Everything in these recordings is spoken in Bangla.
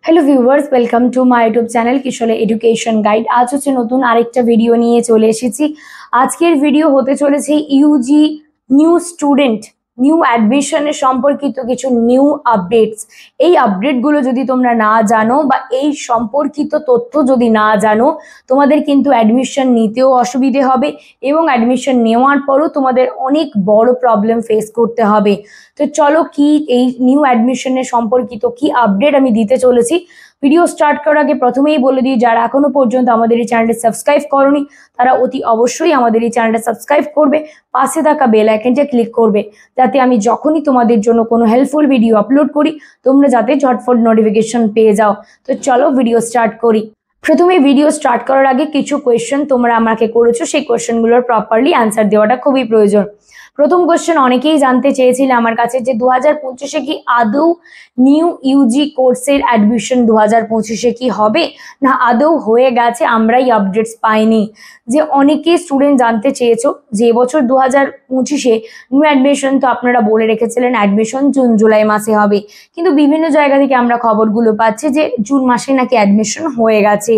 Hello viewers, welcome to my YouTube channel Kishore education guide. আজ হচ্ছে নতুন আরেকটা ভিডিও নিয়ে চলে এসেছি। আজকের ভিডিও হতে চলেছে ইউজি নিউ স্টুডেন্ট নিউ অ্যাডমিশনের সম্পর্কিত কিছু নিউ আপডেটস। এই আপডেটগুলো যদি তোমরা না জানো বা এই সম্পর্কিত তথ্য যদি না জানো, তোমাদের কিন্তু অ্যাডমিশন নিতেও অসুবিধে হবে এবং অ্যাডমিশন নেওয়ার পরও তোমাদের অনেক বড় প্রবলেম ফেস করতে হবে। তো চলো কি এই নিউ অ্যাডমিশনের সম্পর্কিত কি আপডেট আমি দিতে চলেছি। ভিডিও স্টার্ট করার আগে প্রথমেই বলে দিই, যারা এখনো পর্যন্ত আমাদের এই চ্যানেলটি সাবস্ক্রাইব করনি তারা অতি অবশ্যই আমাদের এই চ্যানেলটা সাবস্ক্রাইব করবে, পাশে থাকা বেল আইকনটা ক্লিক করবে, যাতে আমি যখনই তোমাদের জন্য কোনো হেল্পফুল ভিডিও আপলোড করি তোমরা যাতে ঝটফট নোটিফিকেশন পেয়ে যাও। তো চলো ভিডিও স্টার্ট করি। প্রথমে ভিডিও স্টার্ট করার আগে কিছু কোয়েশ্চেন তোমরা আমাকে করেছো, সেই কোয়েশ্চেনগুলোর প্রপারলি অ্যান্সার দেওয়াটা খুবই প্রয়োজন। প্রথম কোয়েশ্চেন অনেকেই জানতে চেয়েছিল আমার কাছে যে 2025-এ কি আদৌ নিউ ইউজি কোর্সের অ্যাডমিশন 2025-এ কি হবে না আদৌ হয়ে গেছে, আমরাই আপডেটস পাইনি। যে অনেকে স্টুডেন্ট জানতে চেয়েছো যে এবছর 2025-এ নিউ অ্যাডমিশন তো আপনারা বলে রেখেছিলেন অ্যাডমিশন জুন জুলাই মাসে হবে, কিন্তু বিভিন্ন জায়গা থেকে আমরা খবরগুলো পাচ্ছি যে জুন মাসে নাকি অ্যাডমিশন হয়ে গেছে।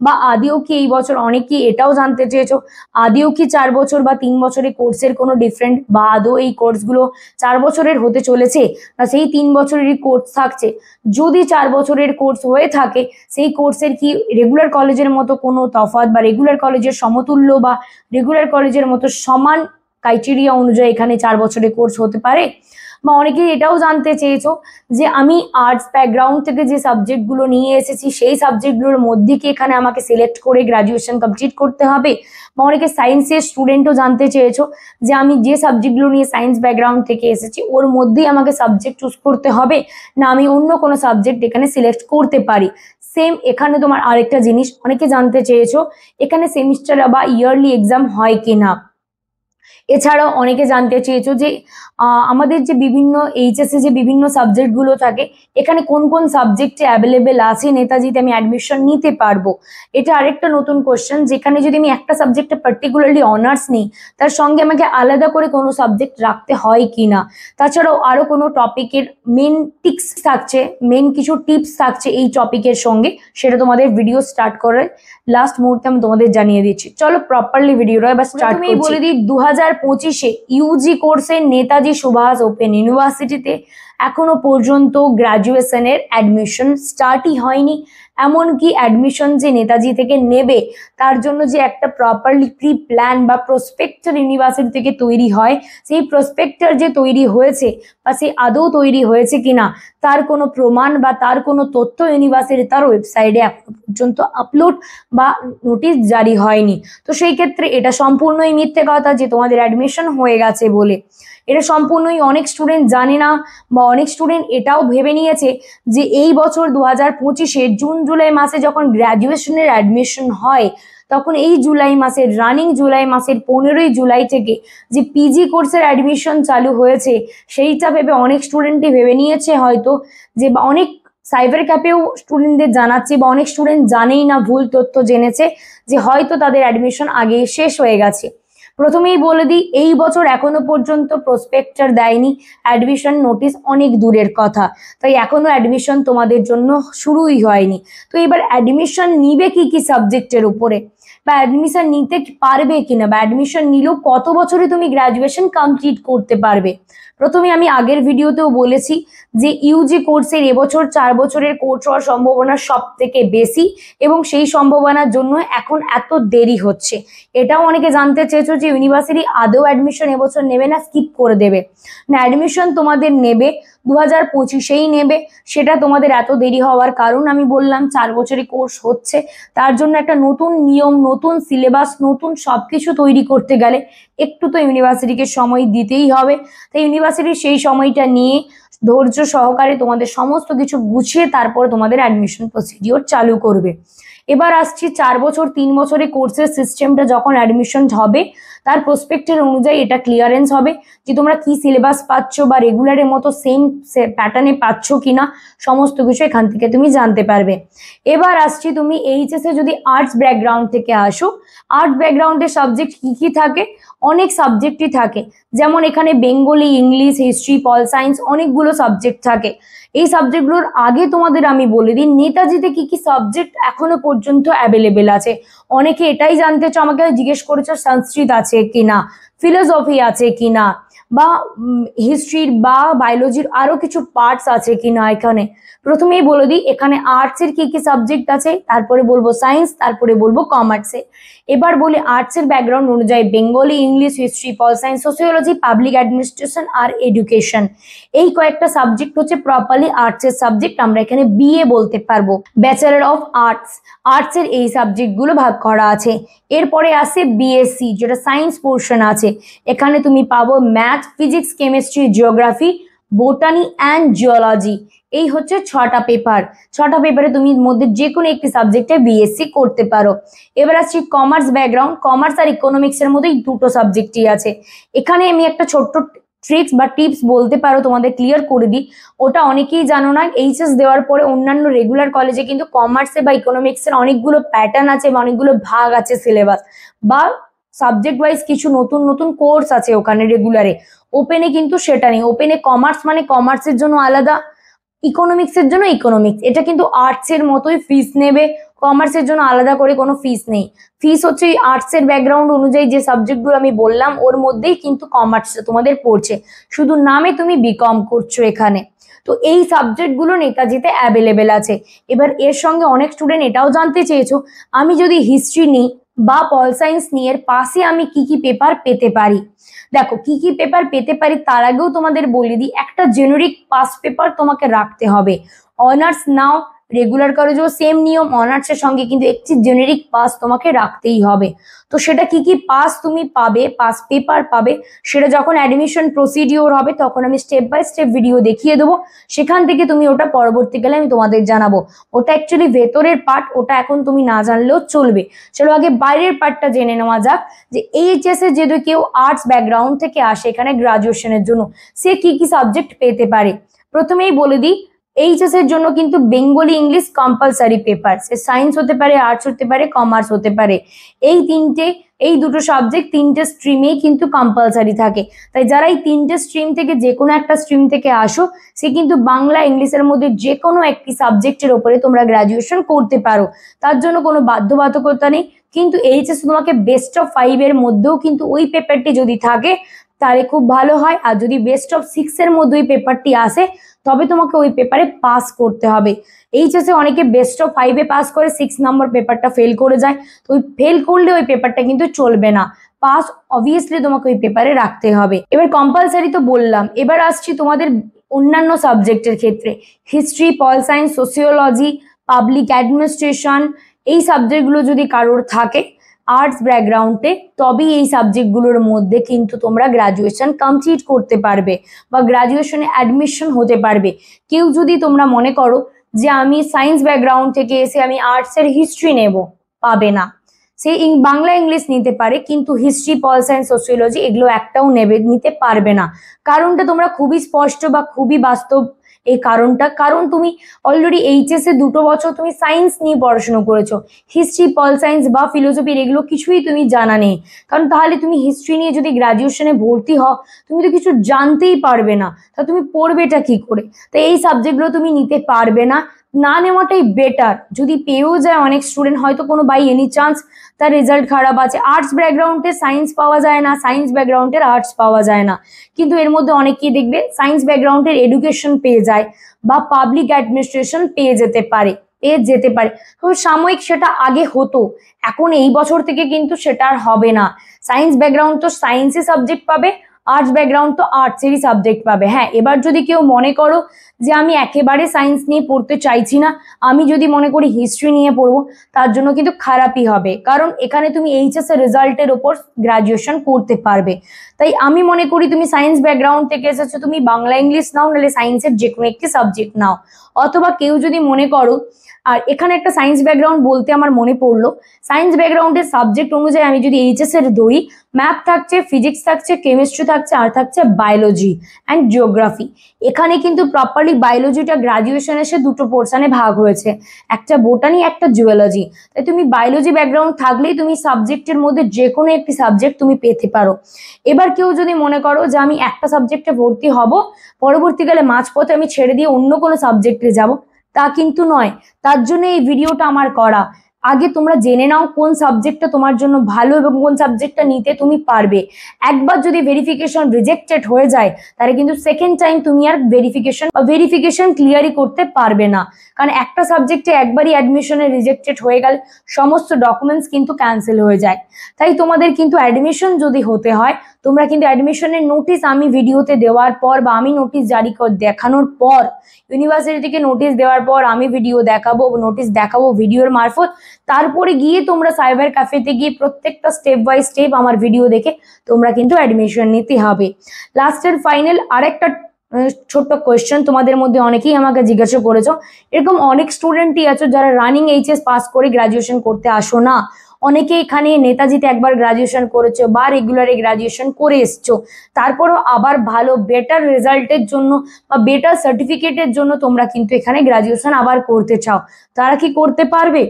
বা আদেও কি এই বছর, অনেকেই এটাও জানতে চেয়েছো আদেও কি 4 বছর বা 3 বছরের কোর্সের কোনো ডিফারেন্ট, বা আদৌ এই কোর্সগুলো 4 বছরের হতে চলেছে না সেই 3 বছরেরই কোর্স থাকছে। যদি 4 বছরের কোর্স হয়ে থাকে সেই কোর্সের কি রেগুলার কলেজের মতো কোনো তফাৎ বা রেগুলার কলেজের সমতুল্য বা রেগুলার কলেজের মতো সমান ক্রাইটেরিয়া অনুযায়ী এখানে 4 বছরের কোর্স হতে পারে। বা অনেকেই এটাও জানতে চেয়েছো যে আমি আর্টস ব্যাকগ্রাউন্ড থেকে যে সাবজেক্টগুলো নিয়ে এসেছি সেই সাবজেক্টগুলোর মধ্যে কি এখানে আমাকে সিলেক্ট করে গ্র্যাজুয়েশন কমপ্লিট করতে হবে। বা অনেকে সায়েন্সের স্টুডেন্টও জানতে চেয়েছো যে আমি যে সাবজেক্টগুলো নিয়ে সায়েন্স ব্যাকগ্রাউন্ড থেকে এসেছি ওর মধ্যেই আমাকে সাবজেক্ট চুজ করতে হবে না আমি অন্য কোনো সাবজেক্ট এখানে সিলেক্ট করতে পারি। সেম এখানে তোমার আরেকটা জিনিস অনেকে জানতে চেয়েছো এখানে সেমিস্টার বা ইয়ারলি এক্সাম হয় কিনা। এছাড়াও অনেকে জানতে চেয়েছো যে আমাদের যে বিভিন্ন এইচএসে যে বিভিন্ন সাবজেক্টগুলো থাকে এখানে কোন কোন সাবজেক্টে অ্যাভেলেবেল আছে নেতাজিতে আমি অ্যাডমিশন নিতে পারবো। এটা আরেকটা নতুন কোশ্চেন, যেখানে যদি আমি একটা সাবজেক্টে পার্টিকুলারলি অনার্স নিই তার সঙ্গে আমাকে আলাদা করে কোনো সাবজেক্ট রাখতে হয় কি না। তাছাড়াও আরও কোনো টপিকের মেন টিপস থাকছে, মেন কিছু টিপস থাকছে এই টপিকের সঙ্গে, সেটা তোমাদের ভিডিও স্টার্ট করে লাস্ট মুহূর্তে আমি তোমাদের জানিয়ে দিচ্ছি। চলো প্রপারলি ভিডিওটা এবার স্টার্ট করছি। বলে দিই 2025-এ ইউজি কোর্সের নেতাজি সুভাষ ওপেন ইউনিভার্সিটিতে এখনো পর্যন্ত গ্র্যাজুয়েশনের অ্যাডমিশন স্টার্টই হয়নি। এমনকি অ্যাডমিশন যে নেতাজি থেকে নেবে তার জন্য যে একটা প্রপারলি প্রি প্ল্যান বা প্রসপেক্টার ইউনিভার্সিটি থেকে তৈরি হয়, সেই প্রসপেক্টার যে তৈরি হয়েছে বা সেই আদৌ তৈরি হয়েছে কিনা তার কোনো প্রমাণ বা তার কোনো তথ্য ইউনিভার্সিটি তার ওয়েবসাইটে এখন পর্যন্ত আপলোড বা নোটিশ জারি হয়নি। তো সেই ক্ষেত্রে এটা সম্পূর্ণই মিথ্যে কথা যে তোমাদের অ্যাডমিশন হয়ে গেছে বলে। এটা সম্পূর্ণই অনেক স্টুডেন্ট জানে না বা অনেক স্টুডেন্ট এটাও ভেবে নিয়েছে যে এই বছর 2025-এ জুন জুলাই মাসে যখন গ্র্যাজুয়েশনের অ্যাডমিশন হয় তখন এই জুলাই মাসের রানিং জুলাই মাসের 15ই জুলাই থেকে যে পিজি কোর্সের অ্যাডমিশন চালু হয়েছে সেইটা ভেবে অনেক স্টুডেন্টই ভেবে নিয়েছে হয়তো যে, বা অনেক সাইবার ক্যাফেও স্টুডেন্টদের জানাচ্ছে বা অনেক স্টুডেন্ট জানেই না, ভুল তথ্য জেনেছে যে হয়তো তাদের অ্যাডমিশন আগেই শেষ হয়ে গেছে। প্রথমেই বলে দিই এই বছর এখনো পর্যন্ত প্রসপেক্টার দেয়নি, অ্যাডমিশন নোটিশ অনেক দূরের কথা, তাই এখনো অ্যাডমিশন তোমাদের জন্য শুরুই হয়নি। তো এবার অ্যাডমিশন নিবে কি কি সাবজেক্টের উপরে বা অ্যাডমিশন নিতে পারবে কিনা বা অ্যাডমিশন নিলেও কত বছরে তুমি গ্র্যাজুয়েশন কমপ্লিট করতে পারবে। প্রথমে আমি আগের ভিডিওতেও বলেছি যে ইউজি কোর্সের এবছর 4 বছরের কোর্স হওয়ার সম্ভাবনা সব থেকে বেশি এবং সেই সম্ভাবনার জন্য এখন এত দেরি হচ্ছে। এটাও অনেকে জানতে চেয়েছো যে ইউনিভার্সিটি আদৌ অ্যাডমিশন এবছর নেবে না স্কিপ করে দেবে না, অ্যাডমিশন তোমাদের নেবে 2025-এই নেবে। সেটা তোমাদের এত দেরি হওয়ার কারণ আমি বললাম 4 বছরের কোর্স হচ্ছে, তার জন্য একটা নতুন নিয়ম, নতুন সিলেবাস, নতুন সবকিছু তৈরি করতে গেলে একটু তো ইউনিভার্সিটিকে সময় দিতেই হবে। তাই ইউনিভার্সিটি সেই সময়টা নিয়ে ধৈর্য সহকারে তোমাদের সমস্ত কিছু গুছিয়ে তারপর তোমাদের অ্যাডমিশন প্রসিডিওর চালু করবে। এবার আসছি 4 বছর 3 বছরের কোর্সের সিস্টেমটা যখন অ্যাডমিশন হবে তার প্রসপেক্টের অনুযায়ী এটা ক্লিয়ারেন্স হবে যে তোমরা কি সিলেবাস পাচ্ছ বা রেগুলারের মতো সেম প্যাটার্নে পাচ্ছ কিনা, সমস্ত কিছু এখান থেকে তুমি জানতে পারবে। এবার আসছি, তুমি এইচএসে যদি আর্টস ব্যাকগ্রাউন্ড থেকে আসো, আর্ট ব্যাকগ্রাউন্ডের সাবজেক্ট কি কি থাকে? অনেক সাবজেক্টই থাকে, যেমন এখানে Bengali, English, history, pol science, অনেকগুলো সাবজেক্ট থাকে। এই সাবজেক্টগুলোর আগে তোমাদের আমি বলে দিই নেতাজিতে কি কি সাবজেক্ট এখনো পর্যন্ত অ্যাভেলেবেল আছে। অনেকে এটাই জানতে চাও, আমাকে জিজ্ঞেস করেছো সংস্কৃত আছে কিনা, ফিলোসফি আছে কিনা, বা হিস্ট্রির বা বায়োলজির আরো কিছু পার্টস আছে কিনা। এখানে প্রথমেই বলে দিই এখানে আর্টসের কি কি সাবজেক্ট আছে, তারপরে বলবো সায়েন্স, তারপরে বলবো কমার্সে। এবার বলি আর্টসের ব্যাকগ্রাউন্ড অনুযায়ী Bengali, English, history, pol science, sociology, public administration আর এডুকেশন, এই কয়েকটা সাবজেক্ট হচ্ছে প্রপারলি আর্টসের সাবজেক্ট। আমরা এখানে বিএ বলতে পারবো, ব্যাচেলর অফ আর্টস, আর্টসের এই সাবজেক্টগুলো ভাগ করা আছে। এরপরে আসে বিএসসি, যেটা সায়েন্স পোর্শন আছে। এখানে তুমি পাবো math, physics, chemistry, geography, botany and geology. এই হচ্ছে 6টা পেপার। 6টা পেপারে তুমি মধ্যে যে কোনো একটি সাবজেক্টে বিএসসি করতে পারো। এবার আসছি কমার্স ব্যাকগ্রাউন্ড। কমার্স আর ইকোনমিক্স এর মধ্যেই দুটো সাবজেক্টই আছে। এখানে আমি একটা ছোট্ট ট্রিক্স বা টিপস বলতে পারো, তোমাদের ক্লিয়ার করে দিই। ওটা অনেকেই জানো না, এইচএস দেওয়ার পরে অন্যান্য রেগুলার কলেজে কিন্তু কমার্সে বা ইকোনমিক্সের অনেকগুলো প্যাটার্ন আছে বা অনেকগুলো ভাগ আছে সিলেবাস, বা সাবজেক্ট ওয়াইজ কিছু নতুন নতুন কোর্স আছে ওখানে রেগুলারে। ওপেনে কিন্তু সেটা নেই। ওপেনে কমার্স মানে কমার্সের জন্য আলাদা, ইকোনমিক্সের জন্য ইকোনমিক্স, এটা কিন্তু আর্টসের মতোই ফিস নেবে। কমার্সের জন্য আলাদা করে কোনো ফিস নেই। ফিস হচ্ছে আর্টসের ব্যাকগ্রাউন্ড অনুযায়ী যে সাবজেক্টগুলো আমি বললাম ওর মধ্যেই কিন্তু কমার্সটা তোমাদের পড়ছে, শুধু নামে তুমি বিকম করছো এখানে। তো এই সাবজেক্টগুলো নেতাজিতে অ্যাভেলেবেল আছে। এবার এর সঙ্গে অনেক স্টুডেন্ট এটাও জানতে চেয়েছো, আমি যদি হিস্ট্রি নিই বা পল সায়েন্স নিয়ে এর পাশে আমি কি কি পেপার পেতে পারি। দেখো কি কি পেপার পেতে পারি তার আগেও তোমাদের বলে দিই, একটা জেনারিক পাস পেপার তোমাকে রাখতে হবে। অনার্স নাও, রেগুলার কলেজেও সেম নিয়ম, অনার্সের সঙ্গে কিন্তু একটি জেনারিক পাস তোমাকে রাখতেই হবে। তো সেটা কি কি পাস তুমি পাবে, পাস পেপার পাবে, সেটা যখন অ্যাডমিশন প্রসিডিওর হবে তখন আমি স্টেপ বাই স্টেপ ভিডিও দেখিয়ে দেবো। সেখান থেকে তুমি ওটা পরবর্তীকালে আমি তোমাদের জানাবো। ওটা অ্যাকচুয়ালি ভেতরের পার্ট, ওটা এখন তুমি না জানলেও চলবে। চলো আগে বাইরের পার্টটা জেনে নেওয়া যাক, যে এইচএস এ যদি কেউ আর্টস ব্যাকগ্রাউন্ড থেকে আসে এখানে গ্রাজুয়েশনের জন্য, সে কি কি সাবজেক্ট পেতে পারে। প্রথমেই বলে দিই এইচএস এর জন্য কিন্তু বেঙ্গলি, ইংলিশ কম্পালসারি পেপার। সে সায়েন্স হতে পারে, আর্টস হতে পারে, কমার্স হতে পারে। এই দুটো সাবজেক্ট তিনটে স্ট্রিমেই কিন্তু কম্পালসারি থাকে। তাই যারা এই তিনটে স্ট্রিম থেকে যে কোনো একটা স্ট্রিম থেকে আসো, সে কিন্তু বাংলা, ইংলিশের মধ্যে যে কোনো একটি সাবজেক্টের ওপরে তোমরা গ্রাজুয়েশন করতে পারো। তার জন্য কোনো বাধ্যবাধকতা নেই। কিন্তু এইচএস তোমাকে বেস্ট অফ 5 এর মধ্যেও কিন্তু ওই পেপারটি যদি থাকে তাহলে খুব ভালো হয়। আর যদি বেস্ট অফ 6 এর মধ্যে ওই পেপারটি আসে তবে তোমাকে ওই পেপারে পাস করতে হবে। এইচএসে অনেকে বেস্ট অফ 5 এ পাস করে 6 নম্বর পেপারটা ফেল করে যায়। তো ওই ফেল করলে ওই পেপারটা কিন্তু চলবে না, পাস অবভিয়াসলি তোমাকে ওই পেপারে রাখতে হবে। এবার কম্পালসারি তো বললাম, এবার আসছি তোমাদের অন্যান্য সাবজেক্টের ক্ষেত্রে। History, pol science, sociology, public administration, এই সাবজেক্টগুলো যদি কারোর থাকে আর্টস ব্যাকগ্রাউন্ডে, তবেই এই সাবজেক্টগুলোর মধ্যে কিন্তু তোমরা গ্রাজুয়েশন কমপ্লিট করতে পারবে বা গ্রাজুয়েশনে অ্যাডমিশন হতে পারবে। কেউ যদি তোমরা মনে করো যে আমি সায়েন্স ব্যাকগ্রাউন্ড থেকে এসে আমি আর্টসের হিস্ট্রি নেব, পাবে না। সে বাংলা, ইংলিশ নিতে পারে, কিন্তু হিস্ট্রি, পল সায়েন্স, সোসিওলজি এগুলো একটাও নিতে পারবে না। কারণটা তোমরা খুবই স্পষ্ট বা খুবই বাস্তব। এই কারণ তুমি অলরেডি এইচএস এ 2 বছর তুমি সায়েন্স নিয়ে পড়াশোনা করেছো, হিস্ট্রি, পল সায়েন্স বা ফিলোসফির এগুলো কিছুই তুমি জানা নেই। কারণ তাহলে তুমি হিস্ট্রি নিয়ে যদি গ্রাজুয়েশনে ভর্তি হও, তুমি তো কিছু জানতেই পারবে না, তা তুমি পড়বেটা কি করে। তো এই সাবজেক্টগুলো তুমি নিতে পারবে না, না নেওয়াটাই বেটার। যদি পেয়েও যায় অনেক স্টুডেন্ট হয়তো কোনো বাই এনি চান্স তার রেজাল্ট খারাপ আছে, আর্টস ব্যাকগ্রাউন্ডে সায়েন্স পাওয়া যায় না, সায়েন্স ব্যাকগ্রাউন্ডের আর্টস পাওয়া যায় না, কিন্তু এর মধ্যে অনেকেই দেখবে সায়েন্স ব্যাকগ্রাউন্ডের এডুকেশন পেয়ে যায় বা পাবলিক অ্যাডমিনিস্ট্রেশন পেয়ে যেতে পারে। তো সাময়িক সেটা আগে হতো, এখন এই বছর থেকে কিন্তু সেটা আর হবে না। সায়েন্স ব্যাকগ্রাউন্ড তো সায়েন্সের সাবজেক্ট পাবে, আর্টস ব্যাকগ্রাউন্ড তো আর্টসেরই সাবজেক্ট পাবে। হ্যাঁ, এবার যদি কেউ মনে করো যে আমি একেবারে সায়েন্স নিয়ে পড়তে চাইছি না, আমি যদি মনে করি হিস্ট্রি নিয়ে পড়বো, তার জন্য কিন্তু খারাপই হবে, কারণ এখানে তুমি এইচএস এর রেজাল্টের ওপর গ্রাজুয়েশন করতে পারবে। তাই আমি মনে করি তুমি সায়েন্স ব্যাকগ্রাউন্ড থেকে এসেছো, তুমি বাংলা, ইংলিশ নাও, নাহলে সায়েন্সের যে কোনো একটি সাবজেক্ট নাও। অথবা কেউ যদি মনে করো, আর এখানে একটা সায়েন্স ব্যাকগ্রাউন্ড বলতে আমার মনে পড়লো, সায়েন্স ব্যাকগ্রাউন্ডের সাবজেক্ট অনুযায়ী আমি যদি এইচএস এর ধরি, ম্যাথ থাকছে, ফিজিক্স থাকছে, কেমিস্ট্রি থাকছে, আর থাকছে বায়োলজি অ্যান্ড জিওগ্রাফি। এখানে কিন্তু প্রপারলি বায়োলজিটা গ্রাজুয়েশন এসে দুটো পোর্শনে ভাগ হয়েছে, একটা বোটানি, একটা জুওলজি। তাই তুমি বায়োলজি ব্যাকগ্রাউন্ড থাকলেই তুমি সাবজেক্টের মধ্যে যে কোনো একটি সাবজেক্ট তুমি পেতে পারো। এবার কেউ যদি মনে করো যে আমি একটা সাবজেক্টে ভর্তি হব, পরবর্তীকালে মাঝপথে আমি ছেড়ে দিয়ে অন্য কোনো সাবজেক্টে যাব, তা কিন্তু নয়। তার জন্য এই ভিডিওটা আমার করা। আগে তোমরা জেনে নাও কোন সাবজেক্টটা তোমার জন্য ভালো এবং কোন সাবজেক্টটা নিতে তুমি পারবে। একবার যদি ভেরিফিকেশন রিজেক্টেড হয়ে যায়, তাহলে কিন্তু সেকেন্ড টাইম তুমি আর ভেরিফিকেশন ক্লিয়ারই করতে পারবে না। কারণ একটা সাবজেক্টে একবারই অ্যাডমিশনে রিজেক্টেড হয়ে গেল, সমস্ত ডকুমেন্টস কিন্তু ক্যান্সেল হয়ে যায়। তাই তোমাদের কিন্তু অ্যাডমিশন যদি হতে হয়, তোমরা কিন্তু অ্যাডমিশনের নোটিশ আমি ভিডিওতে দেওয়ার পর বা আমি নোটিশ জারি দেখানোর পর, ইউনিভার্সিটি থেকে নোটিশ দেওয়ার পর আমি ভিডিও দেখাবো, নোটিশ দেখাবো ভিডিওর মারফত, তারপরে গিয়ে তোমরা সাইবার ক্যাফেতে গিয়ে প্রত্যেকটা স্টেপ বাই স্টেপ আমার ভিডিও দেখে তোমরা কিন্তু অ্যাডমিশন নিতে হবে। লাস্টের ফাইনাল আরেকটা ছোট্ট কোয়েশ্চেন, তোমাদের মধ্যে অনেকেই আমাকে জিজ্ঞাসা করেছো, এরকম অনেক স্টুডেন্টই আছো যারা রানিং এইচএস পাস করে গ্রাজুয়েশন করতে আসো না। অনেকে এখানে নেতাজিতে একবার গ্রাজুয়েশন করেছো বা রেগুলারে গ্রাজুয়েশন করে এসছো, তারপরও আবার ভালো বেটার রেজাল্টের জন্য বা বেটার সার্টিফিকেটের জন্য তোমরা কিন্তু এখানে গ্রাজুয়েশন আবার করতে চাও। তারা কি করতে পারবে?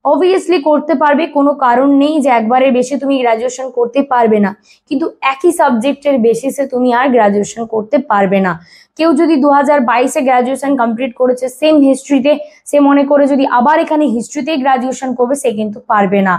অবভিয়াসলি করতে পারবে, কোনো কারণ নেই যে একবারের বেশি তুমি গ্রাজুয়েশন করতে পারবে না, কিন্তু একই সাবজেক্টের বেসিসে তুমি আর গ্রাজুয়েশন করতে পারবে না। কেউ যদি 2022-এ গ্রাজুয়েশন কমপ্লিট করেছে সেম হিস্ট্রিতে, সে মনে করে যদি আবার এখানে হিস্ট্রিতেই গ্রাজুয়েশন করবে, সে কিন্তু পারবে না।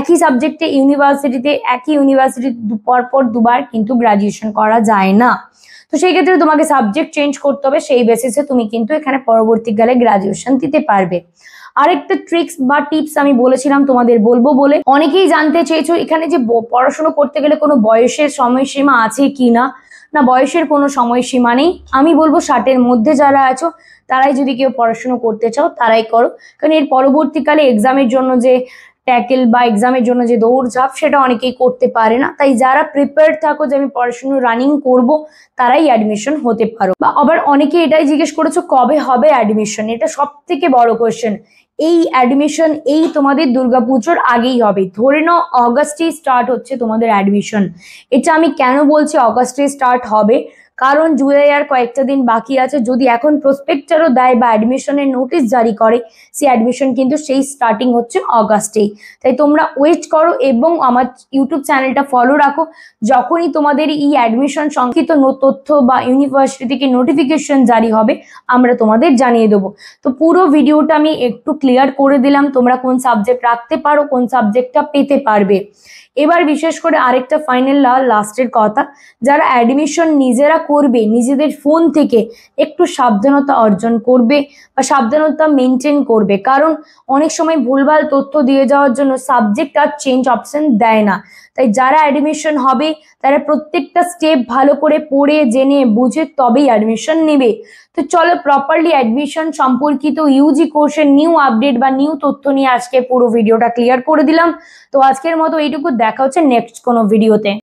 একই সাবজেক্টে একই ইউনিভার্সিটি পরপর দুবার কিন্তু গ্রাজুয়েশন করা যায় না। তো সেই ক্ষেত্রে তোমাকে সাবজেক্ট চেঞ্জ করতে হবে, সেই বেসিসে তুমি কিন্তু এখানে পরবর্তীকালে গ্রাজুয়েশন দিতে পারবে। আরেকটা ট্রিক্স বা টিপস আমি বলেছিলাম তোমাদের বলবো বলে, অনেকেই জানতে চেয়েছো এখানে যে পড়াশোনা করতে গেলে কোনো বয়সের সময়সীমা আছে কি না। না, বয়সের কোনো সময়সীমা নেই। আমি বলবো 60-এর মধ্যে যারা আছো তারাই যদি কেউ পড়াশোনা করতে চাও তারাই করো, কারণ এর পরবর্তীকালে এক্সামের জন্য যে ট্যাকেল বা এক্সামের জন্য যে দৌড়ঝাঁপ, সেটা অনেকেই করতে পারে না। তাই যারা প্রিপেয়ার্ড থাকো যে আমি পড়াশোনা রানিং করব, তারাই অ্যাডমিশন হতে পারো। বা আবার অনেকে এটাই জিজ্ঞেস করেছো কবে হবে অ্যাডমিশন, এটা সব থেকে বড় কোয়েশ্চেন। এই অ্যাডমিশন এই তোমাদের দুর্গাপুজোর আগেই হবে। ধরে নাও অগাস্টেই স্টার্ট হচ্ছে তোমাদের অ্যাডমিশন। এটা আমি কেন বলছি অগাস্টে স্টার্ট হবে, কারণ জুলাই আর কয়েকটা দিন বাকি আছে। যদি এখন প্রসপেক্টারও দেয় বা অ্যাডমিশনের নোটিশ জারি করে, সেই অ্যাডমিশন কিন্তু সেই স্টার্টিং হচ্ছে অগাস্টেই। তাই তোমরা ওয়েট করো এবং আমার ইউটিউব চ্যানেলটা ফলো রাখো। যখনই তোমাদের এই অ্যাডমিশন সংক্রান্ত তথ্য বা ইউনিভার্সিটি থেকে নোটিফিকেশন জারি হবে, আমরা তোমাদের জানিয়ে দেবো। তো পুরো ভিডিওটা আমি একটু ক্লিয়ার করে দিলাম, তোমরা কোন সাবজেক্ট রাখতে পারো, কোন সাবজেক্টটা পেতে পারবে। এবার বিশেষ করে আরেকটা ফাইনাল লাস্টের কথা, যারা অ্যাডমিশন নিজেরা করবে, নিজেদের ফোন থেকে একটু সাবধানতা অর্জন করবে বা সাবধানতা মেনটেন করবে। কারণ অনেক সময় ভুলভাল তথ্য দিয়ে যাওয়ার জন্য সাবজেক্ট আর চেঞ্জ অপশন দেয় না। তাই যারা অ্যাডমিশন হবে তারা প্রত্যেকটা স্টেপ ভালো করে পড়ে জেনে বুঝে তবেই অ্যাডমিশন নেবে। তো চলো প্রপারলি অ্যাডমিশন সম্পর্কিত ইউজি কোর্সের নিউ আপডেট বা নিউ তথ্য নিয়ে আজকে পুরো ভিডিওটা ক্লিয়ার করে দিলাম। তো আজকের মতো এইটুকু, দেখা হচ্ছে নেক্সট কোনো ভিডিওতে।